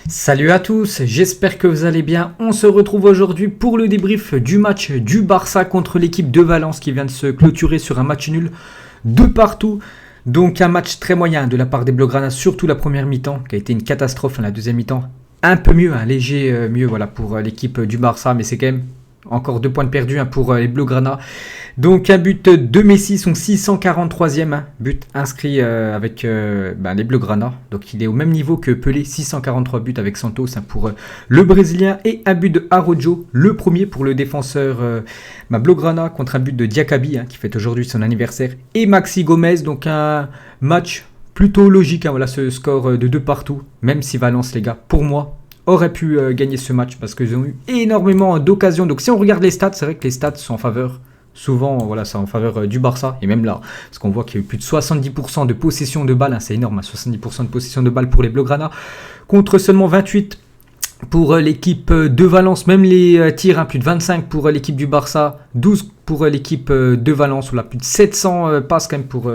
Salut à tous, j'espère que vous allez bien. On se retrouve aujourd'hui pour le débrief du match du Barça contre l'équipe de Valence qui vient de se clôturer sur un match nul de partout. Donc un match très moyen de la part des Blaugrana, surtout la première mi-temps qui a été une catastrophe. La deuxième mi-temps un peu mieux, un léger mieux voilà, pour l'équipe du Barça, mais c'est quand même encore 2 points de perdus pour les Blaugrana. Donc un but de Messi, son 643e but inscrit avec les Blaugrana. Donc il est au même niveau que Pelé, 643 buts avec Santos pour le Brésilien. Et un but de Araujo, le premier pour le défenseur Blaugrana contre un but de Diakabi qui fête aujourd'hui son anniversaire. Et Maxi Gomez, donc un match plutôt logique, voilà ce score de 2 partout. Même si Valence les gars, pour moi, aurait pu gagner ce match parce qu'ils ont eu énormément d'occasions. Donc si on regarde les stats, c'est vrai que les stats sont en faveur. Souvent, voilà, c'est en faveur du Barça. Et même là, parce qu'on voit qu'il y a eu plus de 70% de possession de balles. C'est énorme, 70% de possession de balles pour les Blaugrana. Contre seulement 28 pour l'équipe de Valence. Même les tirs, plus de 25 pour l'équipe du Barça. 12 pour l'équipe de Valence. On a plus de 700 passes quand même pour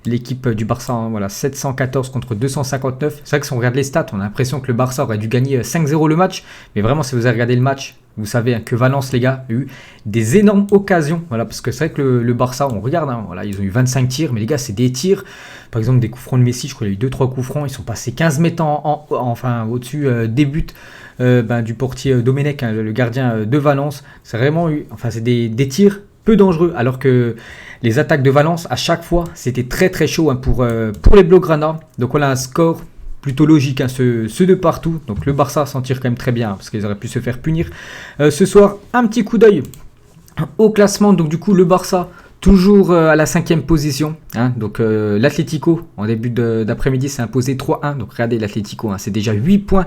l'équipe du Barça. Voilà, 714 contre 259. C'est vrai que si on regarde les stats, on a l'impression que le Barça aurait dû gagner 5-0 le match. Mais vraiment, si vous avez regardé le match, vous savez que Valence, les gars, a eu des énormes occasions. Voilà, parce que c'est vrai que le Barça, on regarde, voilà, ils ont eu 25 tirs, mais les gars, c'est des tirs. Par exemple, des coups francs de Messi, je crois qu'il y a eu 2-3 coups francs. Ils sont passés 15 mètres au-dessus des buts du portier Domenech, le gardien de Valence. C'est vraiment c'est des tirs peu dangereux, alors que les attaques de Valence, à chaque fois, c'était très très chaud pour les Blaugrana. Donc on a un score plutôt logique, ceux de partout. Donc le Barça s'en tire quand même très bien, parce qu'ils auraient pu se faire punir. Ce soir, un petit coup d'œil au classement. Donc du coup, le Barça, toujours à la 5e position. Donc l'Atlético, en début d'après-midi, s'est imposé 3-1. Donc regardez l'Atlético, c'est déjà 8 points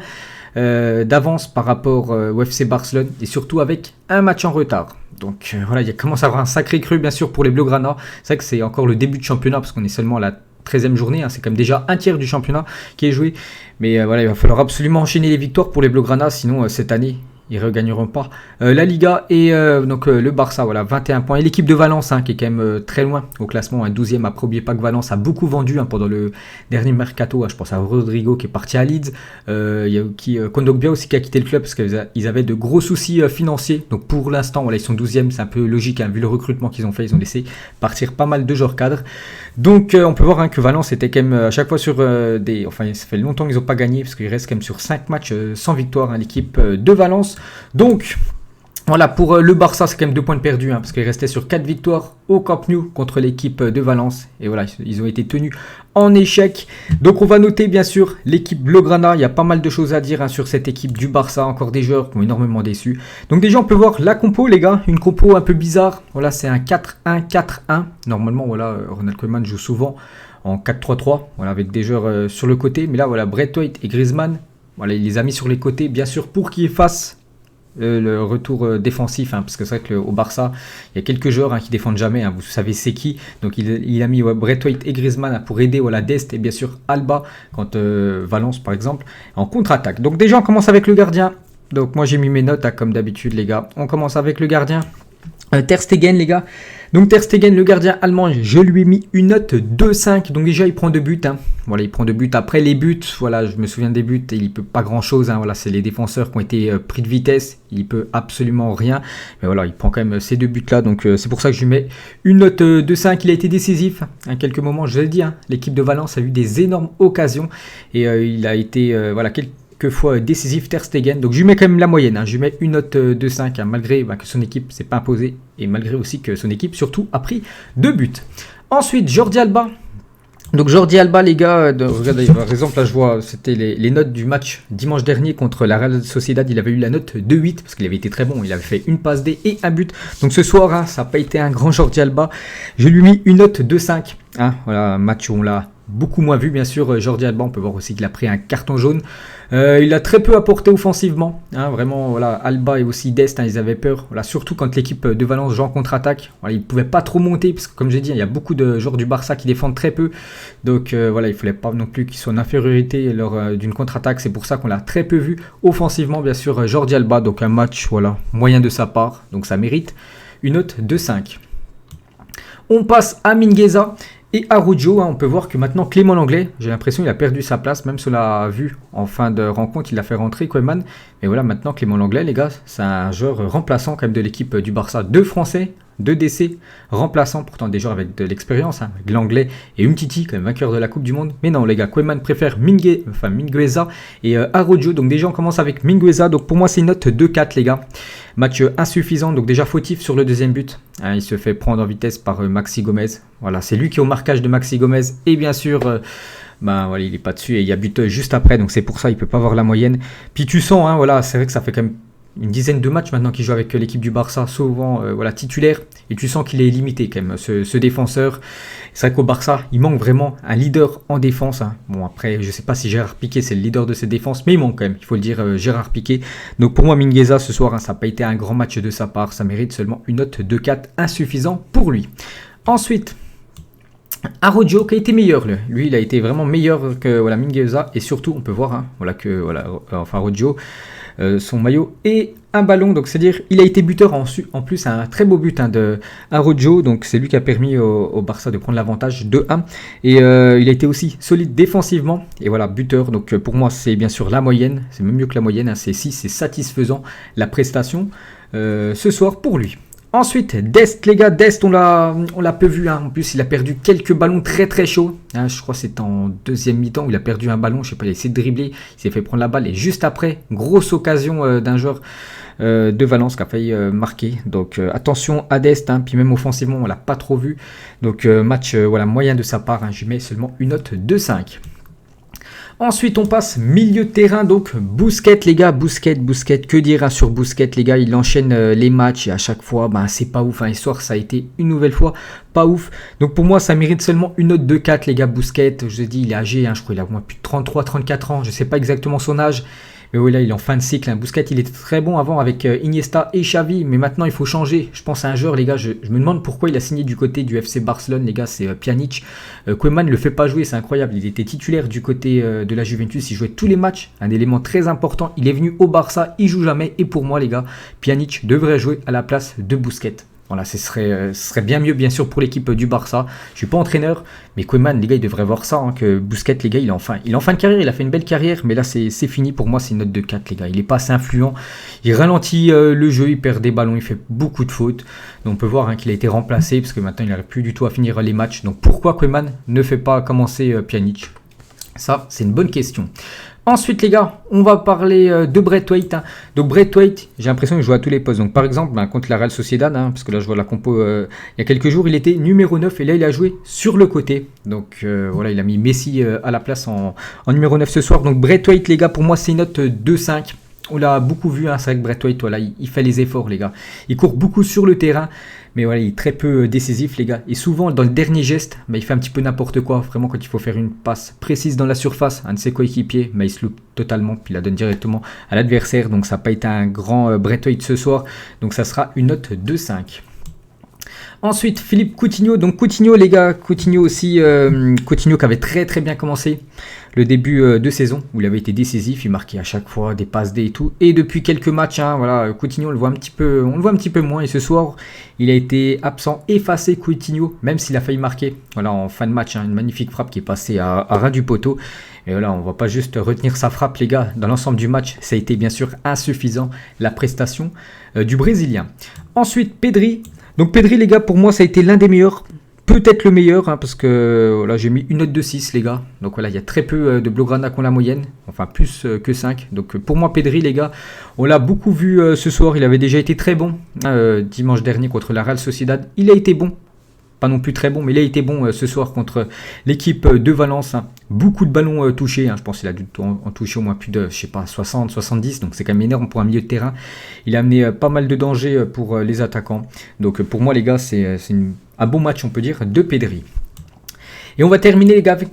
d'avance par rapport au FC Barcelone. Et surtout avec un match en retard. Donc voilà, il commence à avoir un sacré cru, bien sûr, pour les Blaugrana. C'est vrai que c'est encore le début de championnat, parce qu'on est seulement à la 13e journée, c'est comme déjà un tiers du championnat qui est joué. Mais voilà, il va falloir absolument enchaîner les victoires pour les Blaugrana, sinon cette année, ils ne regagneront pas la Liga. Et donc le Barça, voilà, 21 points. Et l'équipe de Valence, qui est quand même très loin au classement, 12e. Après, n'oubliez pas que Valence a beaucoup vendu pendant le dernier mercato. Je pense à Rodrigo qui est parti à Leeds. Il y a Kondogbia aussi qui a quitté le club parce qu'ils avaient de gros soucis financiers. Donc pour l'instant, voilà, ils sont 12e. C'est un peu logique, vu le recrutement qu'ils ont fait. Ils ont laissé partir pas mal de joueurs cadres. Donc on peut voir que Valence était quand même à chaque fois sur ça fait longtemps qu'ils n'ont pas gagné parce qu'ils restent quand même sur 5 matchs sans victoire, l'équipe de Valence. Donc voilà, pour le Barça, c'est quand même 2 points de perdus, parce qu'ils restaient sur 4 victoires au Camp Nou contre l'équipe de Valence. Et voilà, ils ont été tenus en échec. Donc on va noter bien sûr l'équipe Blaugrana. Il y a pas mal de choses à dire sur cette équipe du Barça. Encore des joueurs qui ont énormément déçu. Donc déjà, on peut voir la compo, les gars. Une compo un peu bizarre. Voilà, c'est un 4-1-4-1. Normalement, voilà, Ronald Koeman joue souvent en 4-3-3. Voilà, avec des joueurs sur le côté. Mais là, voilà, Braithwaite et Griezmann. Voilà, il les a mis sur les côtés, bien sûr, pour qu'ils fassent le retour défensif, parce que c'est vrai qu'au Barça, il y a quelques joueurs qui défendent jamais, vous savez c'est qui. Donc il a mis Braithwaite et Griezmann pour aider Dest et bien sûr Alba, quand Valence par exemple, en contre-attaque. Donc déjà on commence avec le gardien. Donc moi j'ai mis mes notes comme d'habitude les gars. On commence avec le gardien. Ter Stegen les gars. Donc Ter Stegen, le gardien allemand, je lui ai mis une note 2,5. Donc déjà il prend 2 buts. Voilà, il prend 2 buts. Après les buts, voilà, je me souviens des buts, il peut pas grand chose. Voilà, c'est les défenseurs qui ont été pris de vitesse. Il peut absolument rien. Mais voilà, il prend quand même ces 2 buts là. Donc c'est pour ça que je lui mets une note 2,5. Il a été décisif. À quelques moments, je l'ai dit, l'équipe de Valence a eu des énormes occasions. Et il a été quelquefois décisif, Ter Stegen. Donc je lui mets quand même la moyenne, je lui mets une note de 5, malgré que son équipe s'est pas imposée et malgré aussi que son équipe surtout a pris 2 buts. Ensuite Jordi Alba. Donc Jordi Alba les gars, regardez par exemple là je vois c'était les notes du match dimanche dernier contre la Real Sociedad, il avait eu la note de 8 parce qu'il avait été très bon, il avait fait une passe D et un but. Donc ce soir ça n'a pas été un grand Jordi Alba, je lui ai mis une note de 5. Voilà, un match où on l'a beaucoup moins vu bien sûr. Jordi Alba, on peut voir aussi qu'il a pris un carton jaune. Il a très peu apporté offensivement, vraiment. Voilà, Alba et aussi Dest, ils avaient peur. Voilà, surtout quand l'équipe de Valence joue en contre-attaque. Voilà, ils ne pouvaient pas trop monter parce que comme j'ai dit, il y a beaucoup de joueurs du Barça qui défendent très peu. Donc voilà, il ne fallait pas non plus qu'ils soient en infériorité lors d'une contre-attaque. C'est pour ça qu'on l'a très peu vu offensivement, bien sûr. Jordi Alba, donc un match moyen de sa part. Donc ça mérite une note de 5. On passe à Mingueza. Et Araujo, on peut voir que maintenant Clément Lenglet, j'ai l'impression qu'il a perdu sa place, même si on l'a vu en fin de rencontre, il l'a fait rentrer Koeman. Mais voilà, maintenant Clément Lenglet, les gars, c'est un joueur remplaçant quand même de l'équipe du Barça. 2 Français, 2 DC, remplaçants, pourtant des joueurs avec de l'expérience, avec Lenglet et Umtiti, quand même vainqueur de la Coupe du Monde. Mais non, les gars, Koeman préfère Mingueza et Araujo. Donc déjà, on commence avec Mingueza. Donc pour moi, c'est une note 2-4, les gars. Match insuffisant, donc déjà fautif sur le deuxième but. Il se fait prendre en vitesse par Maxi Gomez. Voilà, c'est lui qui est au marquage de Maxi Gomez. Et bien sûr, voilà, il n'est pas dessus et il y a but juste après. Donc c'est pour ça, il ne peut pas avoir la moyenne. Puis tu sens, voilà, c'est vrai que ça fait quand même une dizaine de matchs maintenant qu'il joue avec l'équipe du Barça, souvent voilà, titulaire. Et tu sens qu'il est limité quand même, ce défenseur. C'est vrai qu'au Barça, il manque vraiment un leader en défense. Bon, après, je ne sais pas si Gérard Piqué, c'est le leader de cette défense, mais il manque quand même, il faut le dire, Gérard Piqué. Donc pour moi, Mingueza, ce soir, ça n'a pas été un grand match de sa part. Ça mérite seulement une note de 4, insuffisant pour lui. Ensuite, Araujo qui a été meilleur, lui il a été vraiment meilleur que voilà, Mingueza. Et surtout, on peut voir Araujo, son maillot et un ballon, donc c'est-à-dire il a été buteur en plus, un très beau but de Araujo, donc c'est lui qui a permis au Barça de prendre l'avantage 2-1 et il a été aussi solide défensivement et voilà, buteur. Donc pour moi c'est bien sûr la moyenne, c'est même mieux que la moyenne, c'est 6, c'est satisfaisant la prestation ce soir pour lui. Ensuite, Dest, les gars, Dest, on l'a peu vu. En plus, il a perdu quelques ballons très très chauds. Je crois que c'est en deuxième mi-temps où il a perdu un ballon. Je sais pas, il a essayé de dribbler. Il s'est fait prendre la balle. Et juste après, grosse occasion d'un joueur de Valence qui a failli marquer. Donc attention à Dest. Puis même offensivement, on l'a pas trop vu. Donc match moyen de sa part. Je mets seulement une note de 5. Ensuite, on passe milieu de terrain, donc Busquets, les gars, Busquets, que dire sur Busquets, les gars, il enchaîne les matchs et à chaque fois, c'est pas ouf. Ce soir, ça a été une nouvelle fois pas ouf. Donc pour moi, ça mérite seulement une note de 4, les gars, Busquets. Je vous ai dit, il est âgé, je crois qu'il a au moins plus de 33, 34 ans, je sais pas exactement son âge. Mais oui, là, il est en fin de cycle. Busquets, il était très bon avant avec Iniesta et Xavi. Mais maintenant, il faut changer. Je pense à un joueur, les gars. Je me demande pourquoi il a signé du côté du FC Barcelone. Les gars, c'est Pjanic. Koeman ne le fait pas jouer. C'est incroyable. Il était titulaire du côté de la Juventus. Il jouait tous les matchs. Un élément très important. Il est venu au Barça. Il joue jamais. Et pour moi, les gars, Pjanic devrait jouer à la place de Busquets. Voilà, ce serait bien mieux, bien sûr, pour l'équipe du Barça. Je ne suis pas entraîneur, mais Koeman, les gars, il devrait voir ça, que Busquets, les gars, il est en fin de carrière, il a fait une belle carrière, mais là, c'est fini. Pour moi, c'est une note de 4, les gars. Il n'est pas assez influent, il ralentit le jeu, il perd des ballons, il fait beaucoup de fautes. Donc, on peut voir qu'il a été remplacé, parce que maintenant, il n'arrive plus du tout à finir les matchs. Donc, pourquoi Koeman ne fait pas commencer Pjanic? Ça, c'est une bonne question. Ensuite, les gars, on va parler de Braithwaite. Donc, Braithwaite, j'ai l'impression qu'il joue à tous les postes. Donc, par exemple, contre la Real Sociedad, parce que là, je vois la compo il y a quelques jours, il était numéro 9 et là, il a joué sur le côté. Donc, voilà, il a mis Messi à la place en numéro 9 ce soir. Donc, Braithwaite, les gars, pour moi, c'est une note 2-5. On l'a beaucoup vu, c'est vrai que Braithwaite, voilà, il fait les efforts, les gars. Il court beaucoup sur le terrain, mais voilà, il est très peu décisif, les gars. Et souvent, dans le dernier geste, il fait un petit peu n'importe quoi. Vraiment, quand il faut faire une passe précise dans la surface, un de ses coéquipiers, il se loupe totalement, puis il la donne directement à l'adversaire. Donc, ça n'a pas été un grand Braithwaite ce soir. Donc, ça sera une note de 5. Ensuite, Philippe Coutinho. Donc Coutinho, les gars, Coutinho aussi, Coutinho qui avait très très bien commencé le début de saison, où il avait été décisif, il marquait à chaque fois des passes D et tout. Et depuis quelques matchs, voilà, Coutinho, on le voit un petit peu moins. Et ce soir, il a été absent, effacé Coutinho, même s'il a failli marquer. Voilà, en fin de match, une magnifique frappe qui est passée à ras du poteau. Et voilà, on ne va pas juste retenir sa frappe, les gars. Dans l'ensemble du match, ça a été bien sûr insuffisant, la prestation du Brésilien. Ensuite, Pedri. Donc Pedri, les gars, pour moi, ça a été l'un des meilleurs. Peut-être le meilleur, parce que voilà, j'ai mis une note de 6, les gars. Donc voilà, il y a très peu de Blaugrana qui ont la moyenne. Enfin, plus que 5. Donc pour moi, Pedri, les gars, on l'a beaucoup vu ce soir. Il avait déjà été très bon dimanche dernier contre la Real Sociedad. Il a été bon. Pas non plus très bon, mais il a été bon ce soir contre l'équipe de Valence. Beaucoup de ballons touchés. Je pense qu'il a dû en toucher au moins plus de, 60, 70. Donc c'est quand même énorme pour un milieu de terrain. Il a amené pas mal de dangers pour les attaquants. Donc pour moi, les gars, c'est un bon match, on peut dire, de Pedri. Et on va terminer, les gars, avec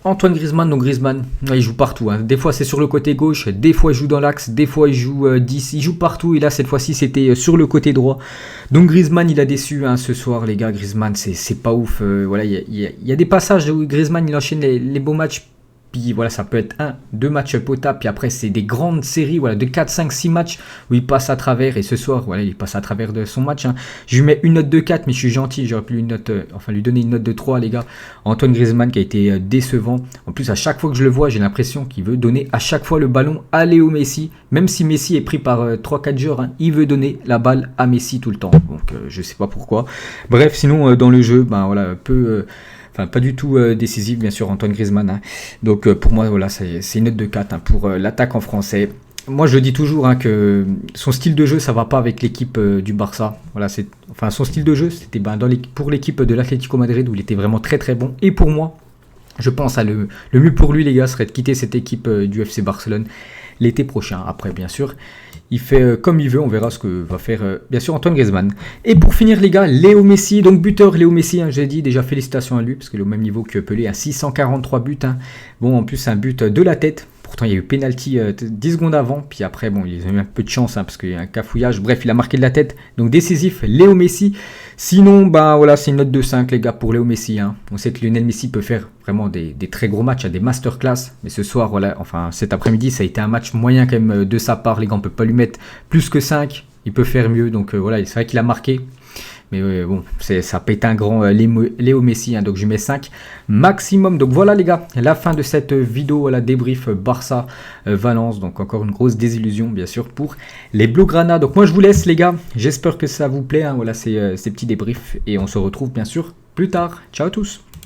Antoine Griezmann. Donc Griezmann, il joue partout. Des fois, c'est sur le côté gauche. Des fois, il joue dans l'axe. Des fois, il joue 10. Il joue partout. Et là, cette fois-ci, c'était sur le côté droit. Donc Griezmann, il a déçu ce soir, les gars. Griezmann, c'est pas ouf. Voilà, il y a des passages où Griezmann, il enchaîne les beaux matchs. Puis voilà, ça peut être 2 matchs potables. Puis après, c'est des grandes séries, voilà, de 4, 5, 6 matchs où il passe à travers. Et ce soir, voilà, il passe à travers de son match. Hein. Je lui mets une note de 4, mais je suis gentil. J'aurais pu lui donner une note de 3, les gars. Antoine Griezmann qui a été décevant. En plus, à chaque fois que je le vois, j'ai l'impression qu'il veut donner à chaque fois le ballon à Léo Messi. Même si Messi est pris par 3-4 joueurs, hein, il veut donner la balle à Messi tout le temps. Donc, je sais pas pourquoi. Bref, sinon, dans le jeu, ben voilà, Enfin, pas du tout décisif, bien sûr, Antoine Griezmann. Hein. Donc, pour moi, voilà, c'est une note de 4 hein, pour l'attaque en français. Moi, je le dis toujours hein, que son style de jeu, ça va pas avec l'équipe du Barça. Voilà, son style de jeu, c'était pour l'équipe de l'Atlético Madrid où il était vraiment très très bon. Et pour moi, je pense à le mieux pour lui, les gars, serait de quitter cette équipe du FC Barcelone l'été prochain. Après, bien sûr, il fait comme il veut. On verra ce que va faire, bien sûr, Antoine Griezmann. Et pour finir, les gars, Léo Messi. Donc, buteur Léo Messi, hein, j'ai dit déjà félicitations à lui, parce qu'il est au même niveau que Pelé, à 643 buts. Hein. Bon, en plus, un but de la tête. Pourtant, il y a eu penalty 10 secondes avant. Puis après, bon, il a eu un peu de chance, hein, parce qu'il y a un cafouillage. Bref, il a marqué de la tête. Donc, décisif, Léo Messi. Sinon, bah voilà, c'est une note de 5, les gars, pour Léo Messi. Hein. On sait que Lionel Messi peut faire vraiment des très gros matchs, des masterclass. Mais ce soir, voilà, enfin, cet après-midi, ça a été un match moyen quand même de sa part. Les gars, on ne peut pas lui mettre plus que 5. Il peut faire mieux. Donc, voilà, c'est vrai qu'il a marqué. Mais bon, ça peut être un grand Léo Messi, hein, donc je mets 5 maximum. Donc voilà les gars, la fin de cette vidéo, la débrief Barça-Valence. Donc encore une grosse désillusion bien sûr pour les Blaugrana. Donc moi je vous laisse les gars, j'espère que ça vous plaît. Hein, voilà ces petits débriefs et on se retrouve bien sûr plus tard. Ciao à tous.